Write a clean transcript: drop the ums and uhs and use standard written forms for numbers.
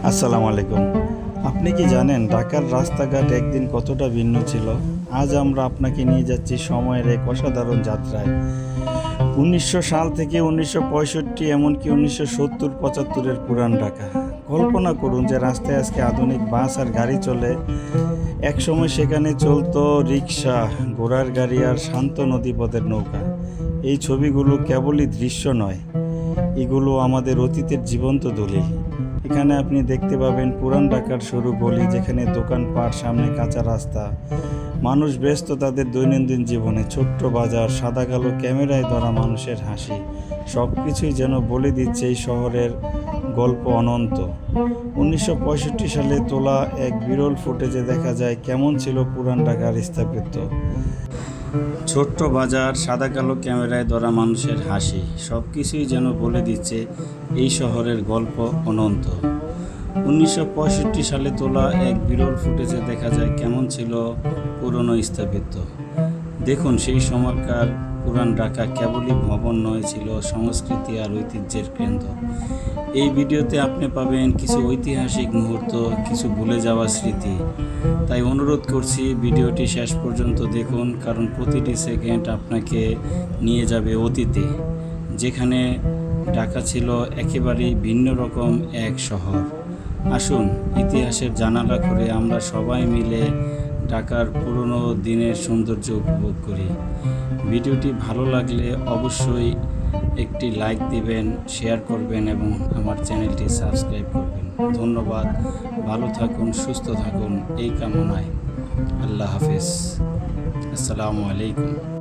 আসসালামু আলাইকুম। আপনি কি জানেন ঢাকার রাস্তাঘাট একদিন কতটা ভিন্ন ছিল? আজ আমরা আপনাকে নিয়ে যাচ্ছি সময়ের এক অসাধারণ যাত্রায়। ১৯০০ সাল থেকে ১৯৬৫ এমনকি ১৯৭০-৭৫-এর পুরান ঢাকা। কল্পনা করুন যে রাস্তায় আজকে আধুনিক বাস আর গাড়ি চলে, একসময় সেখানে চলতো রিক্সা, ঘোড়ার গাড়ি আর শান্ত নদীপথের নৌকা। এই ছবিগুলো কেবলই দৃশ্য নয়, এগুলো আমাদের অতীতের জীবন্ত দলিল। এখানে আপনি দেখতে পাবেন পুরান ঢাকার সরু গলি, যেখানে দোকানপাট, সামনে কাঁচা রাস্তা, মানুষ ব্যস্ত তাদের দৈনন্দিন জীবনে। ছোট্ট বাজার, সাদা কালো ক্যামেরায় ধরা মানুষের হাসি, সব কিছুই যেন বলে দিচ্ছে এই শহরের গল্প অনন্ত। ১৯৬৫ সালে তোলা এক বিরল ফুটেজে দেখা যায় কেমন ছিল পুরান ঢাকার স্থাপত্য। ছোট্ট বাজার, সাদা কালো ক্যামেরায় ধরা মানুষের হাসি, সব কিছুই যেন বলে দিচ্ছে এই শহরের গল্প অনন্ত। ১৯৬৫ সালে তোলা এক বিরল ফুটেজে দেখা যায় কেমন ছিল পুরনো স্থাপত্য। দেখুন, সেই সময়কার পুরান ঢাকা কেবলই ভবন নয়, ছিল সংস্কৃতি আর ঐতিহ্যের কেন্দ্র। এই ভিডিওতে আপনি পাবেন কিছু ঐতিহাসিক মুহূর্ত, কিছু ভুলে যাওয়া স্মৃতি। তাই অনুরোধ করছি, ভিডিওটি শেষ পর্যন্ত দেখুন, কারণ প্রতিটি সেকেন্ড আপনাকে নিয়ে যাবে অতীতে, যেখানে ঢাকা ছিল একেবারেই ভিন্ন রকম এক শহর। আসুন ইতিহাসের জানালা করে আমরা সবাই মিলে ঢাকার পুরনো দিনের সৌন্দর্য উপভোগ করি। ভিডিওটি ভালো লাগলে অবশ্যই একটি লাইক দিবেন, শেয়ার করবেন এবং আমার চ্যানেলটি সাবস্ক্রাইব করবেন। ধন্যবাদ। ভালো থাকুন, সুস্থ থাকুন এই কামনায়। আল্লাহ হাফেজ। আসসালামু আলাইকুম।